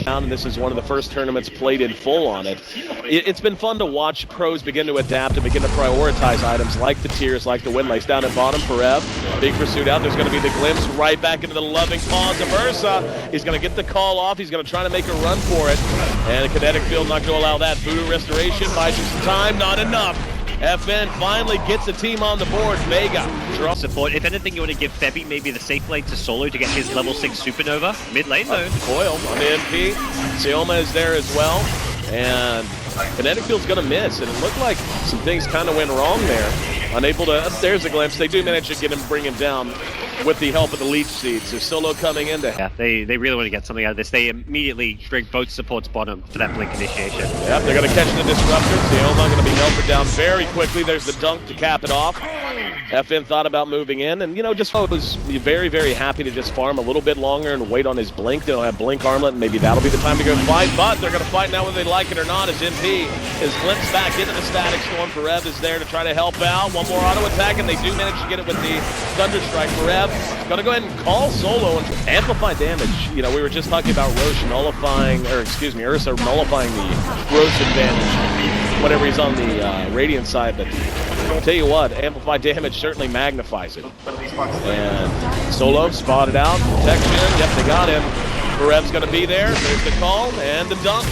And this is one of the first tournaments played in full on it. It's been fun to watch pros begin to adapt and begin to prioritize items like the tiers, like the windlays. Down at bottom, Forev, big pursuit out. There's going to be the glimpse right back into the loving paws of Ursa. He's going to get the call off. He's going to try to make a run for it. And the kinetic field not going to allow that. Voodoo restoration buys you some time, not enough. FN finally gets the team on the board. Vega draw support. If anything, you want to give Febby maybe the safe lane to Solo to get his level 6 supernova. Mid lane though. Coil on the MP. Sioma is there as well. And kinetic field's going to miss. And it looked like some things kind of went wrong there. Unable to, there's a glimpse. They do manage to get him, bring him down with the help of the leech seeds. So Solo coming into. Yeah, they really want to get something out of this. They immediately drink both supports bottom for that blink initiation. Yep, they're going to catch the disruptor. Sioma going to be melted down very quickly. There's the dunk to cap it off. FN thought about moving in, and just was very, very happy to just farm a little bit longer and wait on his blink. They'll have blink armlet, and maybe that'll be the time to go fight. But they're going to fight now whether they like it or not. As MP is glimpsed back into the static storm. Forev is there to try to help out. One more auto attack, and they do manage to get it with the Thunder Strike. Forev going to go ahead and call Solo and amplify damage. We were just talking about Roche nullifying, or excuse me, Ursa nullifying the Roche advantage whenever he's on the Radiant side, but I'll tell you what, amplify damage certainly magnifies it. And Solo spotted out, protection, yep, they got him. Forev's going to be there, there's the call, and the dunk.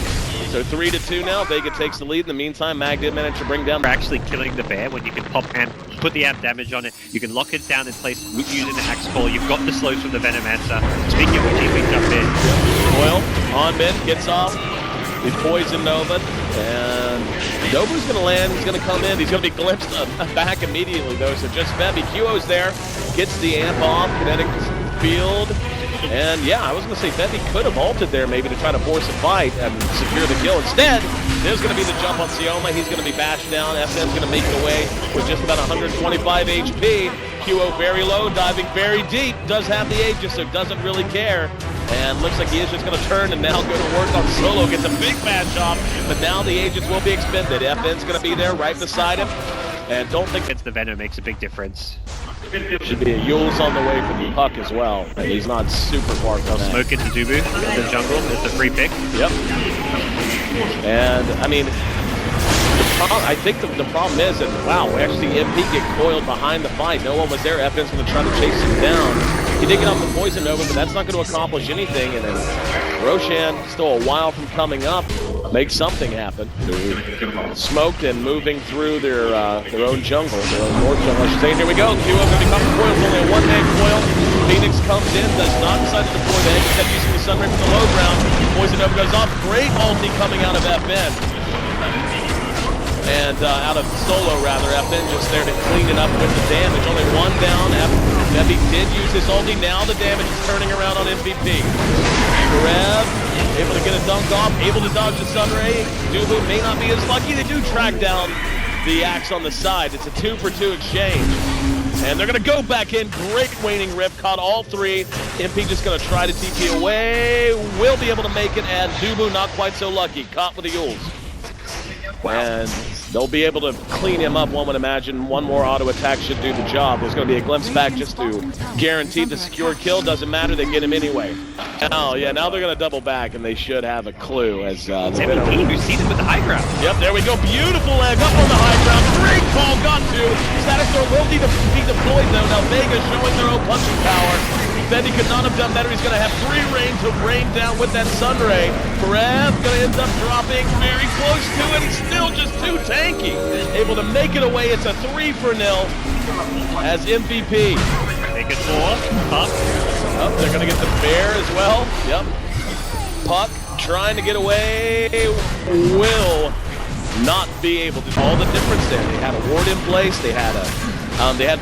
So 3-2 now, Vega takes the lead. In the meantime, Mag did manage to bring down. You're actually killing the bear when you can pop amp, put the amp damage on it. You can lock it down in place using the axe call. You've got the slows from the Venomancer. Speaking of which, he jump in. Coil on mid, gets off. The poison Nova, and Nova's going to land. He's going to come in. He's going to be glimpsed back immediately, though. So just Febby. QO's there, gets the amp off, kinetic field. And yeah, I was going to say Febby could have ulted there maybe to try to force a fight and secure the kill. Instead, there's going to be the jump on Sioma. He's going to be bashed down. FN's going to make it away with just about 125 HP. QO very low, diving very deep. Does have the Aegis, so doesn't really care. And looks like he is just going to turn and now go to work on Solo. Gets a big match off, but now the Aegis will be expended. FN's going to be there right beside him. And don't think it's the Venom makes a big difference. Should be a Yule's on the way for the puck as well. And he's not super far from that. Smoke into Dubu, the jungle, it's a free pick. Yep. And I mean, I think the problem is that, wow, we actually see MP get coiled behind the fight. No one was there. FN's going to try to chase him down. He did get off the poison Nova, but that's not going to accomplish anything. And then Roshan, still a while from coming up, makes something happen. Smoked and moving through their own jungle, their own north jungle, I should say. And here we go. QO going to become a coil. It's only a one-man coil. Phoenix comes in, does not decide to deploy the egg, instead using the Sunray from the low ground. Poison Nova goes off. Great ulti coming out of FN. And out of Solo, rather, FN just there to clean it up with the damage. Only one down. Febby did use his ulti. Now the damage is turning around on MVP. Forev able to get a dunk off, able to dodge the Sunray. Dubu may not be as lucky. They do track down the axe on the side. It's a 2-for-2 exchange. And they're going to go back in. Great waning rift. Caught all three. MP just going to try to TP away. Will be able to make it. And Dubu not quite so lucky. Caught with the Yules. And they'll be able to clean him up, one would imagine. One more auto attack should do the job. There's going to be a glimpse back just to guarantee the secure kill. Doesn't matter, they get him anyway. Now they're going to double back, and they should have a clue. As MVP, who's seated with the high ground. Yep, there we go. Beautiful leg up on the high ground. Great call, got to. Static Storm will be deployed, though. Now Vega showing their own punching power. Febby could not have done better. He's going to have free reign to rain down with that Sunray. Forev going to end up dropping very close to it. He's still just too tanky. Able to make it away. It's a 3-0 as MVP. Make it 4. Puck. Oh, they're going to get the bear as well. Yep. Puck trying to get away. Will not be able to. All the difference there. They had a ward in place. They had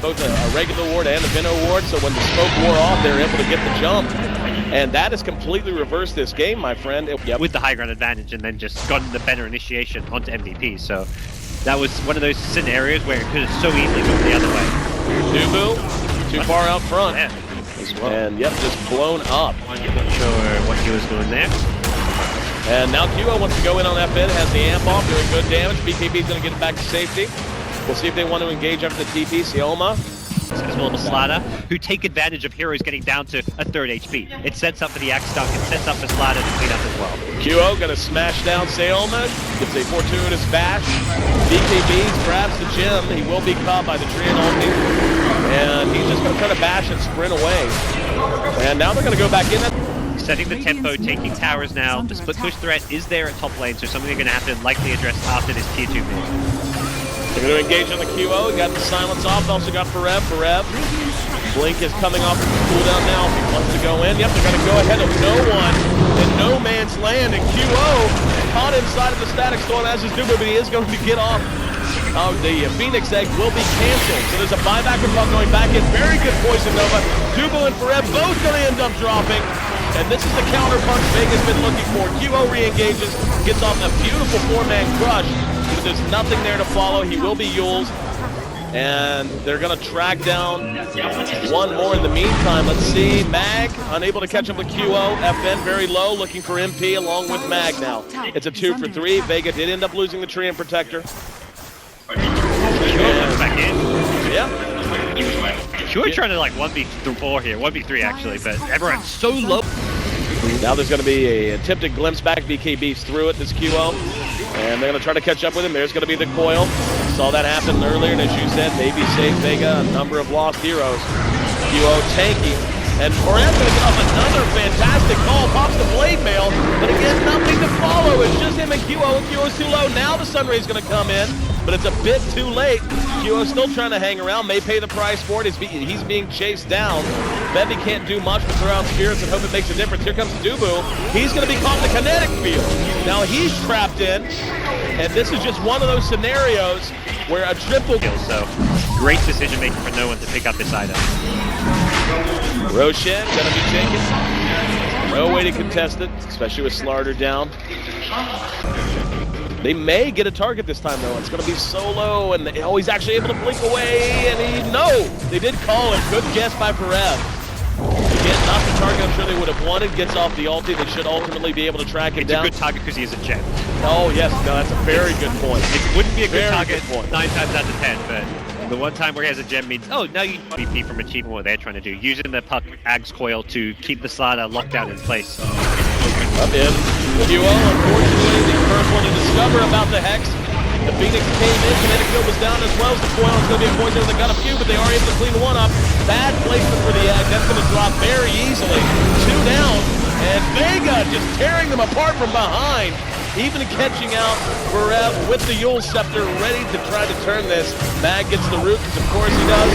both a regular ward and a Veno ward, so when the smoke wore off, they were able to get the jump. And that has completely reversed this game, my friend. Yep. With the high ground advantage and then just gotten the better initiation onto MVP. So that was one of those scenarios where it could have so easily gone the other way. Dubu, too far out front. Yeah, as well. And yep, just blown up. I'm not sure what he was doing there. And now QO wants to go in on FN, has the amp off, doing good damage. BKB's going to get it back to safety. We'll see if they want to engage after the TP. Sioma. As well as Slada, who take advantage of heroes getting down to a third HP. It sets up for the Axe Dunk, it sets up for Slada to clean up as well. QO gonna smash down Sioma, gets a fortuitous bash. BKB grabs the gem, he will be caught by the Treant ulti. And he's just gonna try to bash and sprint away. And now they're gonna go back in. Setting the tempo, taking towers now. The split push threat is there at top lane, so something they're gonna have to likely address after this tier 2 mid. They're going to engage on the QO. We got the silence off. Also got Forev. Blink is coming off of the cooldown now. If he wants to go in. Yep, they're going to go ahead of no one in no man's land. And QO caught inside of the static storm as is Dubu, but he is going to get off. Oh, the Phoenix Egg will be canceled. So there's a buyback from Puck going back in. Very good poison Nova. Dubu and Forev both going to end up dropping. And this is the counter punch Vega's been looking for. QO re-engages, gets off a beautiful 4-man crush. But there's nothing there to follow. He will be Yules. And they're going to track down one more in the meantime. Let's see. Mag, unable to catch up with QO. FN very low, looking for MP along with Mag now. It's a 2 for 3. Vega did end up losing the Treant Protector. Back in. Yeah. Sure, trying to like 1v4 here, 1v3 actually, but everyone's so low. Now there's going to be a attempted glimpse back. BKB's through it, this QO. And they're going to try to catch up with him. There's going to be the coil. Saw that happen earlier, and as you said, maybe save Vega a number of lost heroes. QO tanky. And Forev going to get off another fantastic call. Pops the blade mail, but again, nothing to follow. It's just him and QO. QO's too low. Now the Sunray's going to come in, but it's a bit too late. QO's still trying to hang around. May pay the price for it. He's being chased down. Bevy can't do much but throw out spirits and hope it makes a difference. Here comes Dubu. He's going to be caught in the kinetic field. Now he's trapped in, and this is just one of those scenarios where a triple kill. So great decision making for no one to pick up this item. Roshan gonna be taken. No way to contest it, especially with Slarder down. They may get a target this time though. It's gonna be solo, and he's actually able to blink away, and they did call it. Good guess by Forev. Again, not the target I'm sure they would have wanted. Gets off the ulti. They should ultimately be able to track it down. It's a good target because he is a gem. Oh yes, no, that's a very good point. It wouldn't be a good Very target good point. 9 times out of 10, but the one time where he has a gem means, oh, now you BP from achieving what they're trying to do, using the Puck Ag's coil to keep the Slada locked down in place. Up in. QO, unfortunately, the first one to discover about the Hex. The Phoenix came in, kinetic field was down as well as the coil. It's going to be a poison. They got a few, but they are able to clean one up. Bad placement for the Egg. That's going to drop very easily. 2 down, and Vega just tearing them apart from behind. Even catching out Forev with the Yule Scepter, ready to try to turn this. Mag gets the root, because of course he does.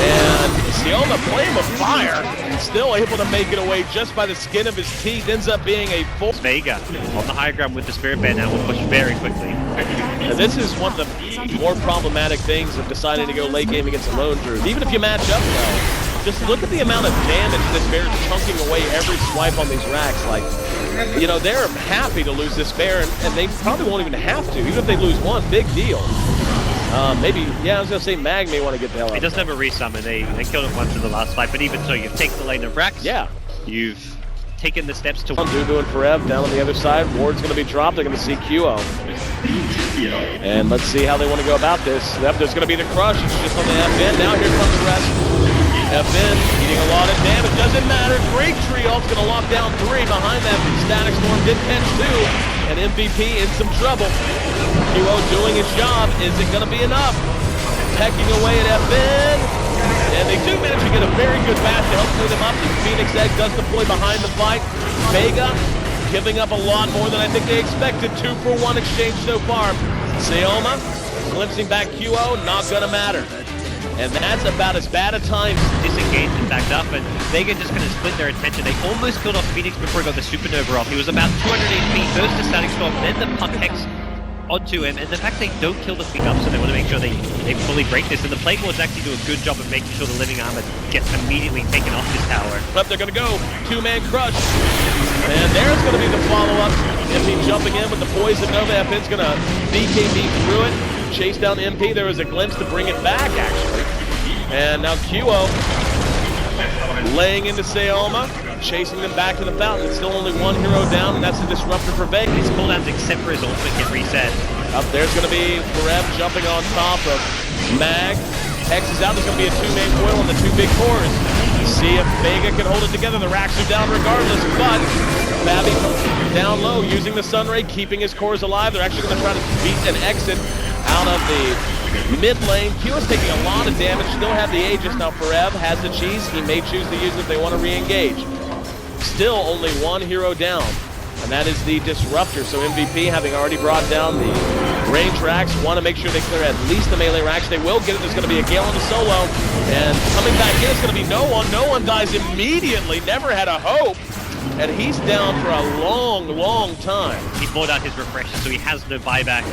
And Sioma, flame of fire, still able to make it away just by the skin of his teeth. Ends up being a full... Vega on the high ground with the Spirit Band now will push very quickly. And this is one of the more problematic things of deciding to go late game against a lone druid. Even if you match up well, just look at the amount of damage this bear is chunking away every swipe on these racks. Like, you know, they're happy to lose this bear, and they probably won't even have to. Even if they lose one, big deal. Maybe, yeah, I was going to say Mag may want to get the hell out. He doesn't have a resummon. They killed him once in the last fight, but even so, you've taken the lane of Rax. Yeah. You've taken the steps to... Dubu and Forev down on the other side. Ward's going to be dropped. They're going to see QO. And let's see how they want to go about this. Yep, there's going to be the crush. It's just on the FN. Now here comes the rest. FN eating a lot of damage. Doesn't matter. Great Triol's going to lock down 3 behind that. Static Storm did catch 2. And MVP in some trouble. QO doing his job. Is it going to be enough? Pecking away at FN. And they do manage to get a very good bash to help clean them up. The Phoenix Egg does deploy behind the fight. Vega giving up a lot more than I think they expected. 2 for 1 exchange so far. Sioma glimpsing back QO. Not going to matter. And that's about as bad a time. Disengaged and backed up, and Vega just going to split their attention. They almost killed off Phoenix before he got the Supernova off. He was about 200 HP, first the Static Storm, then the Puck Hex onto him, and the fact they don't kill the Phoenix up, so they want to make sure they fully break this, and the Plague Lords actually do a good job of making sure the Living Armor gets immediately taken off this tower. Up, they're going to go. 2-man crush. And there's going to be the follow-up. MP jumping in with the Poison Nova. FN's going to BKB through it. Chase down MP. There was a glimpse to bring it back, actually. And now QO laying into Sioma, chasing them back to the fountain. Still only 1 hero down, and that's the disruptor for Vegas. His cooldowns, except for his ultimate, get reset. Up there's going to be Forev jumping on top of Mag. Hex is out. There's going to be a two-man coil on the two big cores. See if Vega can hold it together. The racks are down regardless, but Babby down low using the Sunray, keeping his cores alive. They're actually going to try to beat an exit out of the mid lane. Q is taking a lot of damage. Still have the Aegis. Now Forev has the cheese. He may choose to use it if they want to re-engage. Still only one hero down, and that is the Disruptor. So MVP, having already brought down the range racks, want to make sure they clear at least the melee racks. They will get it. There's going to be a Gale on the solo, and coming back in, it's going to be no one. No one dies immediately. Never had a hope, and he's down for a long, long time. He bought out his refresher, so he has no buyback.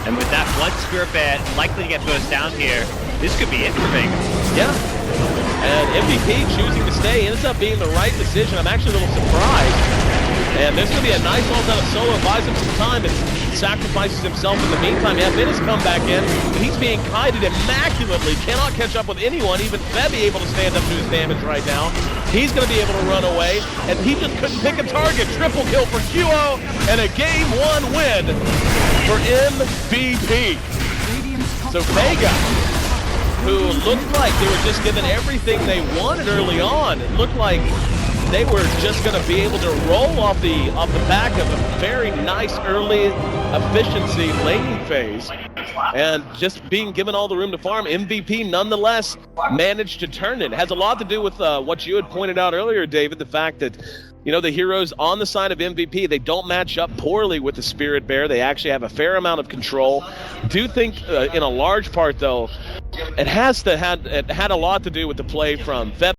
And with that one Spirit Bear likely to get burst down here, this could be it for Vega. Yeah. And MVP choosing to stay ends up being the right decision. I'm actually a little surprised. And there's going to be a nice ult out of solo, buys him some time, and sacrifices himself in the meantime. Yeah, Vin has come back in, but he's being kited immaculately. Cannot catch up with anyone, even Febby able to stand up to his damage right now. He's going to be able to run away, and he just couldn't pick a target. Triple kill for QO, and a Game 1 win for MVP. So Vega, who looked like they were just given everything they wanted early on, it looked like they were just going to be able to roll off the back of a very nice early efficiency laning phase, and just being given all the room to farm. MVP nonetheless managed to turn it. It has a lot to do with what you had pointed out earlier, David, the fact that, you know, the heroes on the side of MVP, they don't match up poorly with the Spirit Bear. They actually have a fair amount of control. Do think in a large part, though, it had a lot to do with the play from Feb.